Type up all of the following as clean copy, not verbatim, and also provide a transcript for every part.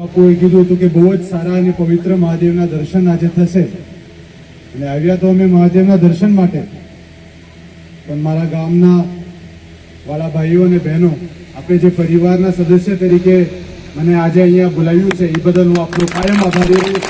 બાપુએ કીધું હતું કે બહુ જ સારા અને પવિત્ર મહાદેવના દર્શન આજે થશે અને આવ્યા તો અમે મહાદેવના દર્શન માટે, પણ મારા ગામના વાળા ભાઈઓ અને બહેનો, આપણે જે પરિવારના સદસ્ય તરીકે મને આજે અહીંયા બોલાવ્યું છે એ બદલ હું આપનો કાયમ આભારી છું.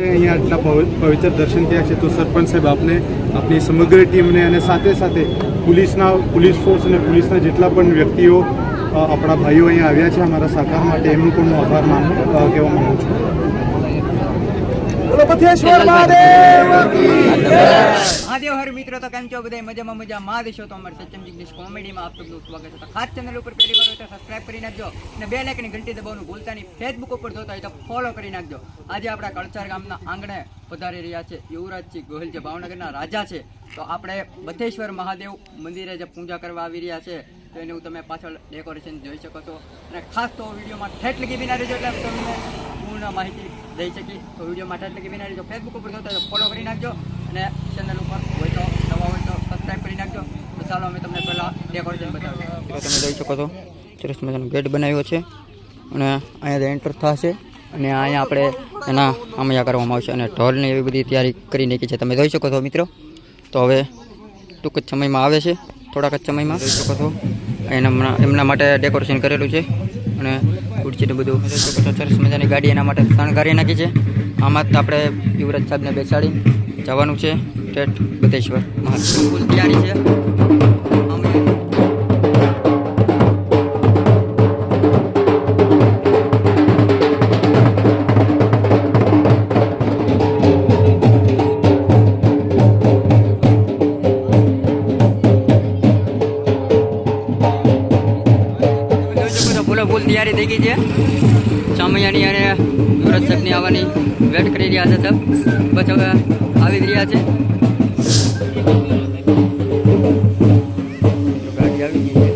અહીંયા આટલા પવિત્ર દર્શન થયા છે તો સરપંચ સાહેબ આપને આપની સમગ્ર ટીમને અને સાથે સાથે પોલીસ ફોર્સ અને પોલીસના જેટલા પણ વ્યક્તિઓ આપણા ભાઈઓ અહીંયા આવ્યા છે અમારા સાકાર માટે, એમનું પણ હું આભાર કહેવા માંગુ છું. મહાદેવ હર મિત્રો, તો કેમ છો બધા? મજામાં મજા છો? તો અમારે સચમ જિગ્નેશ કોમેડીમાં આપ સૌનું સ્વાગત છે. તો ખાસ ચેનલ ઉપર પહેલી વાર હોય તો સબસ્ક્રાઇબ કરી નાખજો અને બેલ આઇકનની ઘંટી દબાવવાનું ભૂલતા નહીં. ફેસબુક ઉપર જોતા હોય તો ફોલો કરી નાખજો. આજે આપણા કળચાર ગામના આંગણે પધારી રહ્યા છે યુવરાજસિંહ ગોહિલ, જે ભાવનગરના રાજા છે. તો આપણે બથેશ્વર મહાદેવ મંદિરે જે પૂજા કરવા આવી રહ્યા છે તો એનું તમે પાછળ ડેકોરેશન જોઈ શકો છો. અને ખાસ તો વિડીયોમાં ઠેઠ લગી બિના રહેજો એટલે તમને પૂર્ણ માહિતી દઈ શકી. તો વિડીયોમાં ઠેઠ લગી બિના રહેજો. ફેસબુક ઉપર જોતા હોય તો ફોલો કરી નાખજો અને ચેનલ ઉપર હોય તો નવા હોય તો સબસ્ક્રાઈબ કરી નાખજો. તો ચાલો અમે તમને પહેલાં ડેકોરેશન બતાવીએ. તમે જોઈ શકો છો સરસ મજાનો ગેટ બનાવ્યો છે અને અહીંયા એન્ટર થશે અને અહીંયા આપણે એના આમયા કરવામાં આવશે અને ઢોલને એવી બધી તૈયારી કરી નાખી છે. તમે જોઈ શકો છો મિત્રો. તો હવે ટૂંક જ સમયમાં આવે છે, થોડાક જ સમયમાં જોઈ શકો છો. એમના માટે ડેકોરેશન કરેલું છે અને ખુરશીને બધું જોઈ શકો છો. સરસ મજાની ગાડી એના માટે શણગારી નાખી છે. આમાં જ આપણે યુવરાજ સાહેબને બેસાડી જવાનું છે ઠેઠ બથેશ્વર મહાદેવ. તૈયારી છે. ફૂલ તૈયારી થઈ ગઈ છે. ચામૈયાની અને યુવરાજ સાહેબની આવવાની વેટ કરી રહ્યા છે સબ. બસ હવે આવી જ રહ્યા છે. ગાડી આવી ગઈ છે.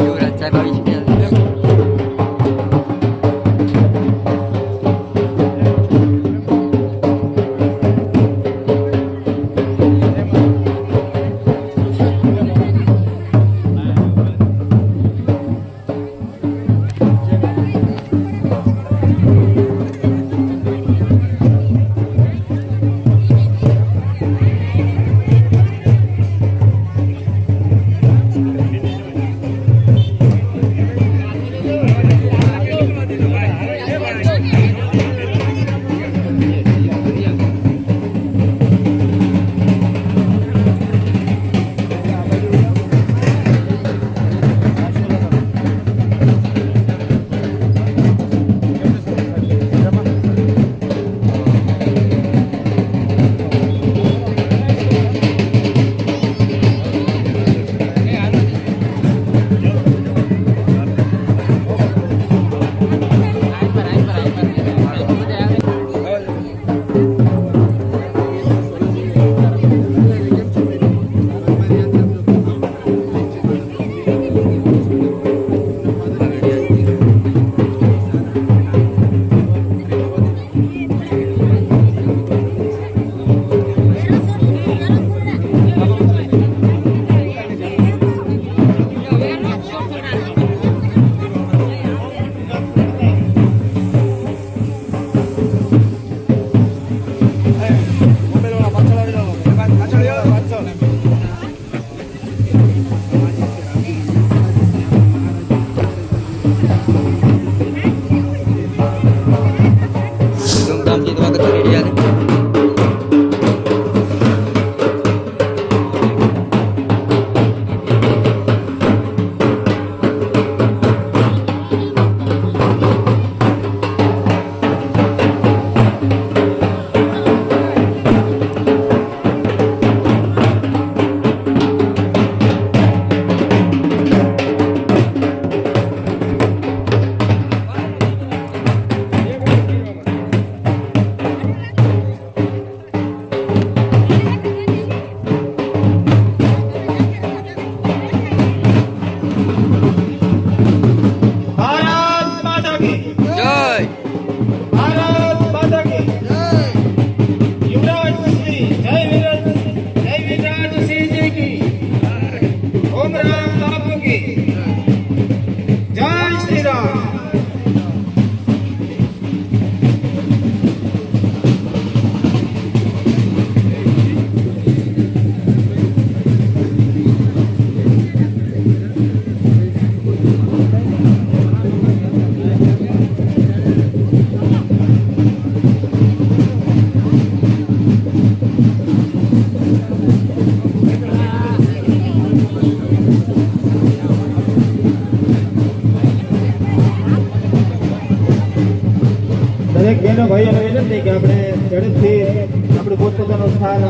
યુવરાજ સાહેબ આવી ચૂક્યા છે. આપણે પોતપોતાનું સ્થાન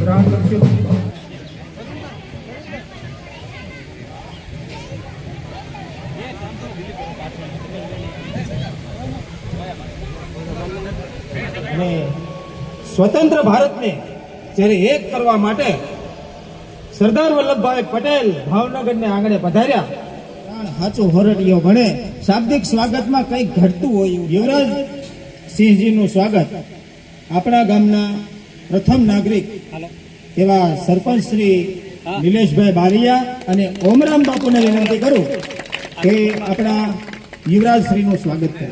ગ્રહણ કરશું. અને સ્વતંત્ર ભારતને જ્યારે એક કરવા માટે સરદાર વલ્લભભાઈ પટેલ ભાવનગરને આંગણે પધાર્યા. સાચું હોરટીયો ભણે શાબ્દિક સ્વાગતમાં કંઈક ઘટતું હોય એવું. યુવરાજ સિંહજીનું સ્વાગત આપણા ગામના પ્રથમ નાગરિક એવા સરપંચ શ્રી નિલેશભાઈ બારિયા અને ઓમરામ બાપુને વિનંતી કરું કે આપણા યુવરાજ શ્રીનું સ્વાગત કરે.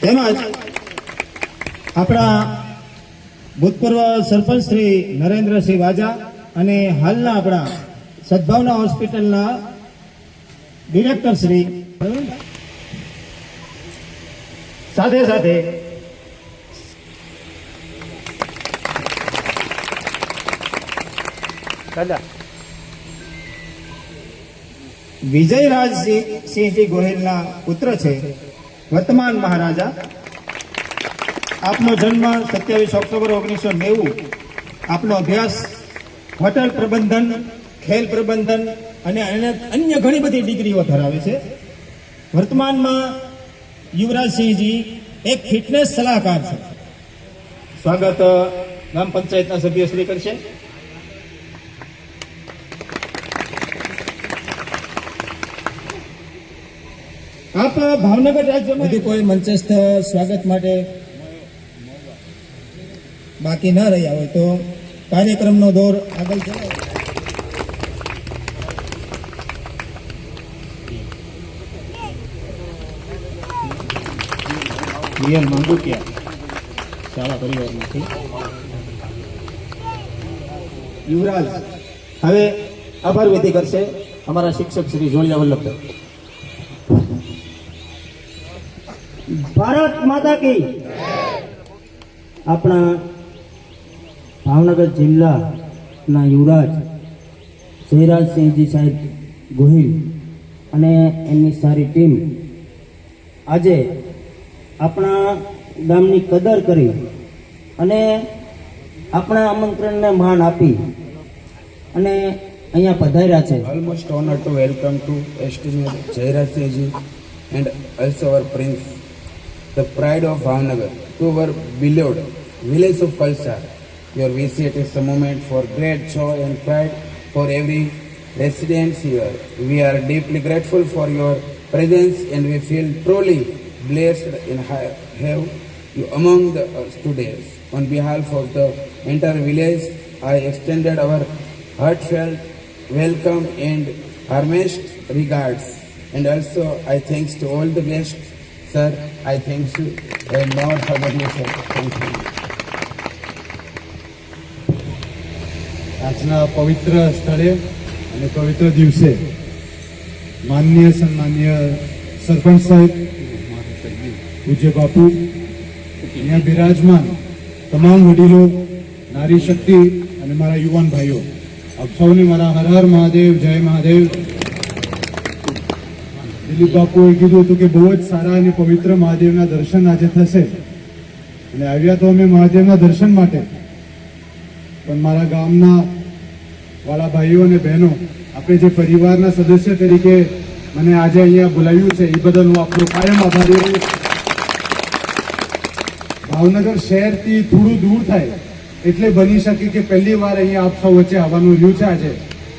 તેમજ આપણા ભૂતપૂર્વ સરપંચ શ્રી નરેન્દ્રસિંહ વાજા અને હાલના આપણા સદભાવના હોસ્પિટલના ડિરેક્ટર શ્રી સાથે સાથે વિજયરાજ સિંહજી ગોહિલના પુત્ર છે, વર્તમાન મહારાજા. આપનો જન્મ 27 ઓક્ટોબર 1990. આપનો અભ્યાસ હોટલ પ્રબંધન, ખેલ પ્રબંધન અને અન્ય ઘણી બધી ડિગ્રીઓ ધરાવે છે. વર્તમાનમાં યુવરાજસિંહજી એક ફિટનેસ સલાહકાર છે. સ્વાગત ગ્રામ પંચાયતના સભ્યશ્રી કરશે. આપ ભાવનગર રાજ્યમાં કોઈ મંચસ્થ સ્વાગત માટે બાકી ન રહ્યા હોય તો કાર્યક્રમનો દોર આગળ ચલાવો. રિયલ માંગુકિયા શાળા પરિવારમાંથી યુવરાજ હવે આભાર વિધિ કરશે અમારા શિક્ષક શ્રી જોલિયા વલ્લભભાઈ. ભારત માતા કી. આપણા ભાવનગર જિલ્લાના યુવરાજ જયરાજસિંહજી સાહેબ ગોહિલ અને એમની સારી ટીમ આજે આપણા ગામની કદર કરી અને આપણા આમંત્રણને માન આપી અને અહીંયા પધાર્યા છે. Almost honored to welcome to esteemed Jairaj Singh and also our prince, the pride of Bhavnagar, to our beloved village of Palsar. Your visit is a moment for great joy and pride for every resident here. We are deeply grateful for your presence and we feel truly blessed in have you among the students. On behalf of the entire village, I extended our heartfelt welcome and warmest regards. And also I thanks to all the guests. Sir, I thank you and more forgetting, sir. Thank you. આજના પવિત્ર સ્થળે અને પવિત્ર દિવસે માનનીય સન્માનીય સરપંચ સાહેબ, પૂજ્ય બાપુ, અહીંયા બિરાજમાન તમામ વડીલો, નારી શક્તિ અને મારા યુવાન ભાઈઓ, આપ સૌને મારા હર હર મહાદેવ, જય મહાદેવ. દિલીપ બાપુએ કીધું હતું કે બહુ જ સારા અને પવિત્ર મહાદેવના દર્શન આજે થશે અને આવ્યા તો અમે મહાદેવના દર્શન માટે, પણ મારા ગામના વાલા ભાઈઓ અને બહેનો, આપણે જે પરિવારના સદસ્ય તરીકે મને આજે અહીંયા બોલાવ્યું છે એ બદલ હું આપણો કાયમ આભારી રહીશ. ભાવનગર શહેરથી થોડું દૂર થાય એટલે બની શકે કે પહેલી વાર અહીંયા આપ સૌ વચ્ચે આવવાનું રહ્યું છે આજે,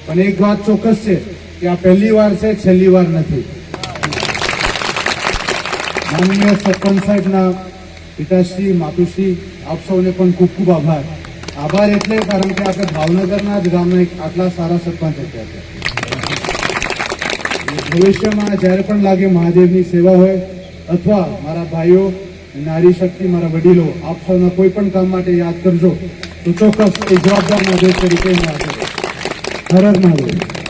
પણ એક વાત ચોક્કસ છે કે આ પહેલી વાર છે, છેલ્લી વાર નથી. માનનીય સરપંચ સાહેબના પિતાશ્રી, માતુશ્રી, આપ સૌને પણ ખૂબ ખૂબ આભાર. આભાર એટલે કારણ કે આપણે ભાવનગરના જ ગામના એક આટલા સારા સરપંચ હતા. ભવિષ્યમાં જ્યારે પણ લાગે મહાદેવની સેવા હોય અથવા મારા ભાઈઓ નારી શક્તિ મારા વડીલો આપ સૌના કોઈ પણ કામ માટે યાદ કરજો તો ચોક્કસ એ જવાબદાર નાગરિક તરીકે હું આપું. હર હર મહાદેવ.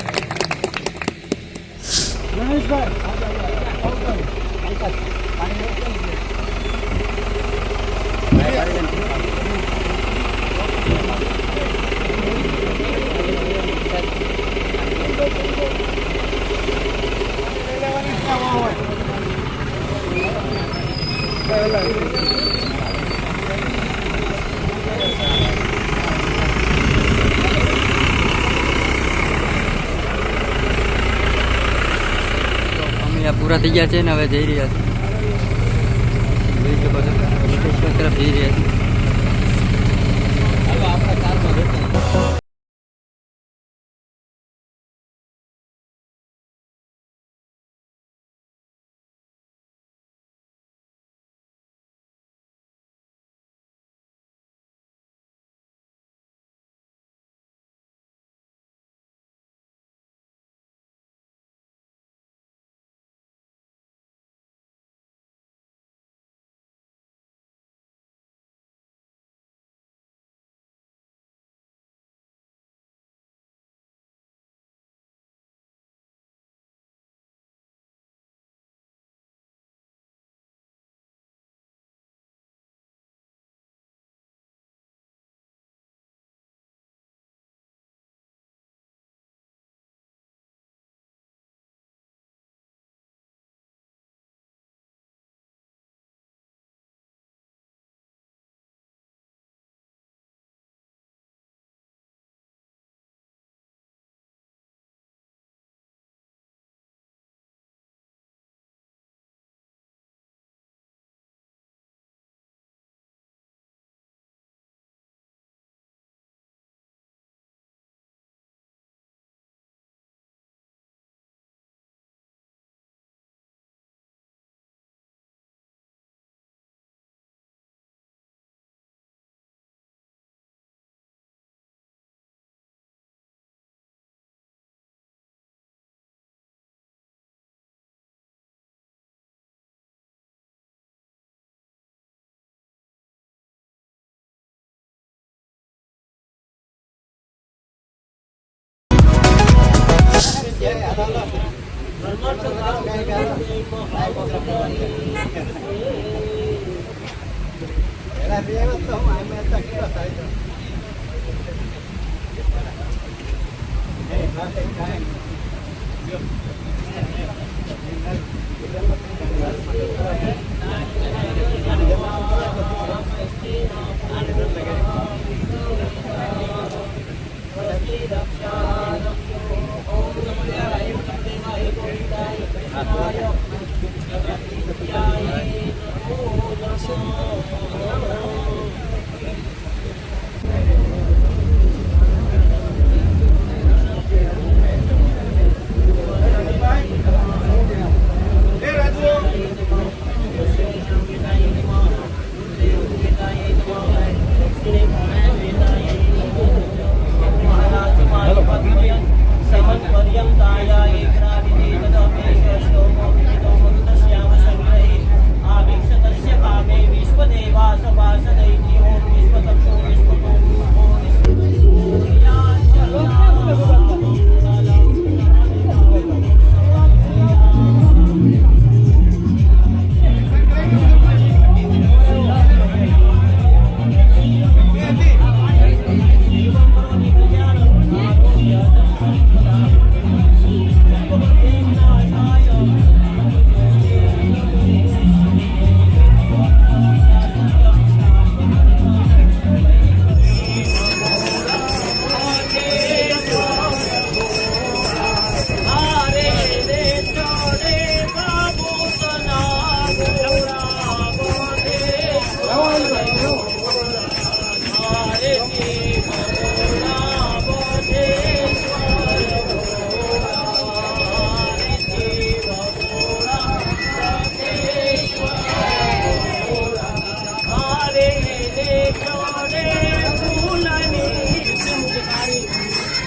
અમે પૂરા થઈ ગયા છે ને હવે જઈ રહ્યા છે તરફ જઈ રહ્યા છે.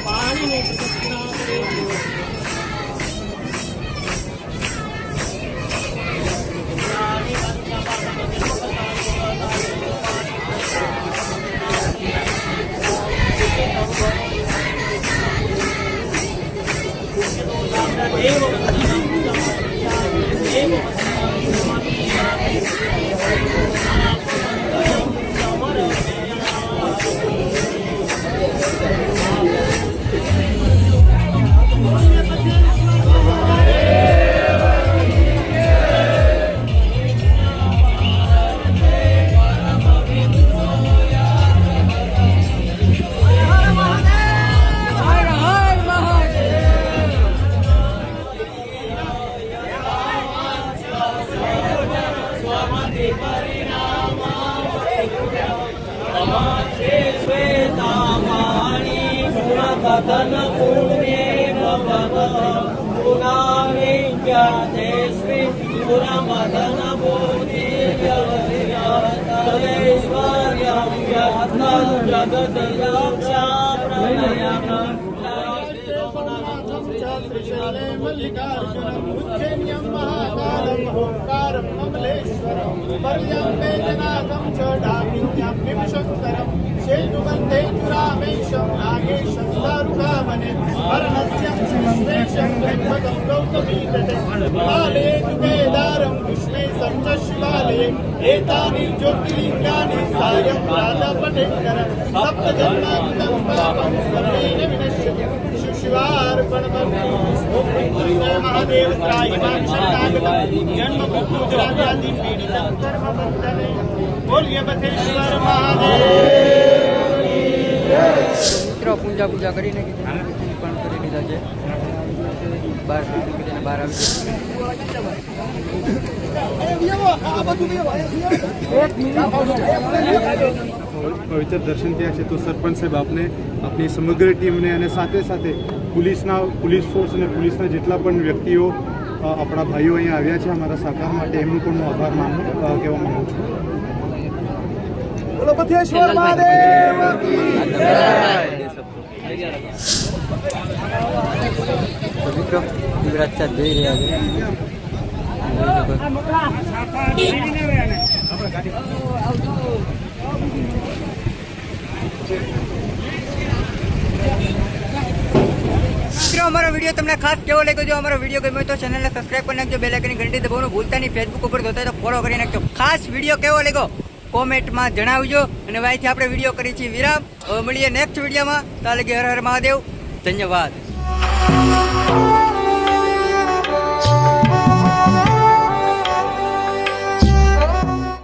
પાણી मदन पुण्ये पुनानि ज्ञातेस्मि पुनमदन बोधि तदेश्वर्यं यत्नं जगत् रक्षा प्रलयम् मल्लिकार्जुनम् उज्जैन्यं महाकालं ओंकारं कमलेश्वरं पर्यम्बेजनाथं च डाकिन्यां विभुशङ्करं शेतुबन्धे रामेशं नागेशं दारुकावने वर्णस्यं शिवेशं वेद्भगं गौतमीतटे काले तु केदारं विश्वेशं च शिवालये एतानि ज्योतिर्लिङ्गानि सायं राजापटेकर सप्तजन्माकृतं पापं सर्वेण विनश्यति शिवार्पणमस्तु ओम जय महादेव जन्म गुजराती पीड़ितं कर्मबन्धने बोलिए बथेश्वर महादेव મિત્રો પૂજા કરીને પણ કરી લીધા છે બહાર આવી પવિત્ર દર્શન થયા છે તો સરપંચ સાહેબ આપને આપની સમગ્ર ટીમને અને સાથે સાથે પોલીસ ફોર્સ અને પોલીસના જેટલા પણ વ્યક્તિઓ આપણા ભાઈઓ અહીંયા આવ્યા છે અમારા સહકાર માટે એમનું પણ હું આભાર કહેવા માંગુ છું. બોલો બથેશ્વર મહાદેવ મિત્રો ગુજરાત સાથ જઈ રહ્યા છે મિત્રો અમારો વિડીયો તમને ખાસ કેવો લાગ્યો? જો અમારો વિડીયો ગમ્યો તો ચેનલને સબસ્ક્રાઇબ કરી નાખજો, બેલ આઇકનની ઘંટી દબાવવાનું ભૂલતા નહીં. ફેસબુક ઉપર જોતા તો ફોલો કરી નાખજો. ખાસ વિડીયો કેવો લાગ્યો કોમેન્ટમાં જણાવજો. અને અહીંથી આપણે વિડીયો કરી છીએ વિરામ. હવે મળીએ નેક્સ્ટ વિડીયોમાં. ત્યાં લગી હર હર મહાદેવ. ધન્યવાદ.